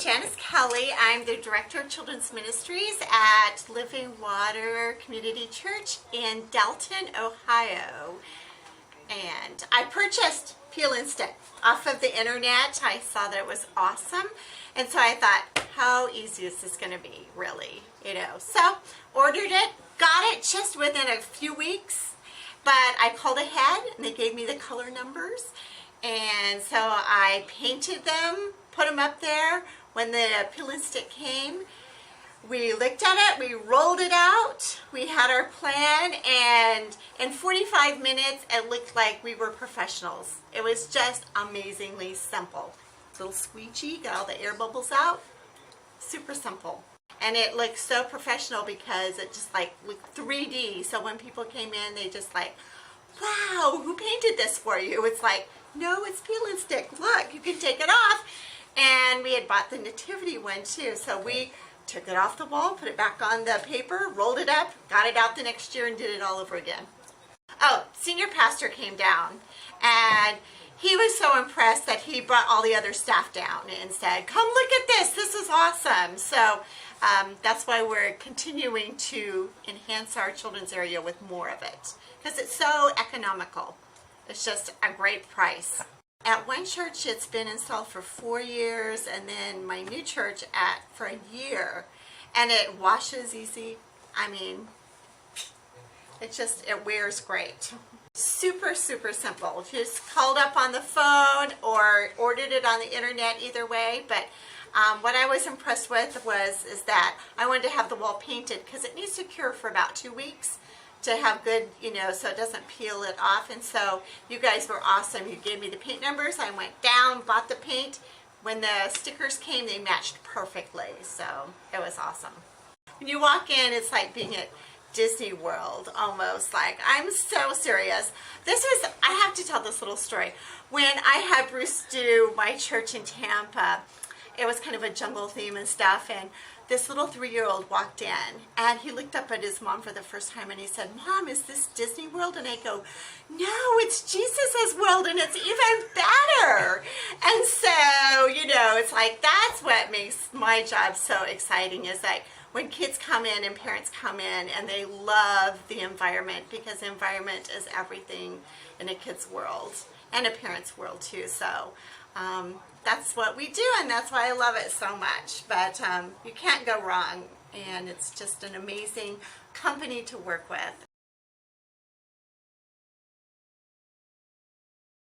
Janice Kelly. I'm the Director of Children's Ministries at Living Water Community Church in Denton, Ohio. And I purchased Peel and Stick off of the internet. I saw that it was awesome. And so I thought, how easy is this going to be, really? So ordered it, got it just within a few weeks. But I called ahead and they gave me the color numbers. And so I painted them, put them up there. When the Peel and Stick came, we looked at it, we rolled it out, we had our plan, and in 45 minutes it looked like we were professionals. It was just amazingly simple. Little squeegee, got all the air bubbles out, super simple. And it looked so professional because it just like looked 3D, so when people came in they just like, wow, who painted this for you? It's like, no, it's Peel and Stick, look, you can take it off. And we had bought the nativity one too, so we took it off the wall, put it back on the paper, rolled it up, got it out the next year and did it all over again. Oh, senior pastor came down and he was so impressed that he brought all the other staff down and said, come look at this, this is awesome. So that's why we're continuing to enhance our children's area with more of it, because it's so economical. It's just a great price. At one church it's been installed for 4 years, and then my new church for a year, and it washes easy. I mean, it wears great. Super simple. Just called up on the phone or ordered it on the internet, either way. But what I was impressed with is that I wanted to have the wall painted because it needs to cure for about 2 weeks to have good, so it doesn't peel it off. And so you guys were awesome. You gave me the paint numbers. I went down, bought the paint. When the stickers came, they matched perfectly. So it was awesome. When you walk in, it's like being at Disney World almost. Like, I'm so serious. I have to tell this little story. When I had Bruce do my church in Tampa, it was kind of a jungle theme and stuff, and this little 3-year-old walked in and he looked up at his mom for the first time and he said, Mom, is this Disney World? And I go, no, it's Jesus's world and it's even better. And so, it's like, that's what makes my job so exciting, is that when kids come in and parents come in and they love the environment, because the environment is everything in a kid's world and a parent's world too. So that's what we do, and that's why I love it so much. But you can't go wrong, and it's just an amazing company to work with.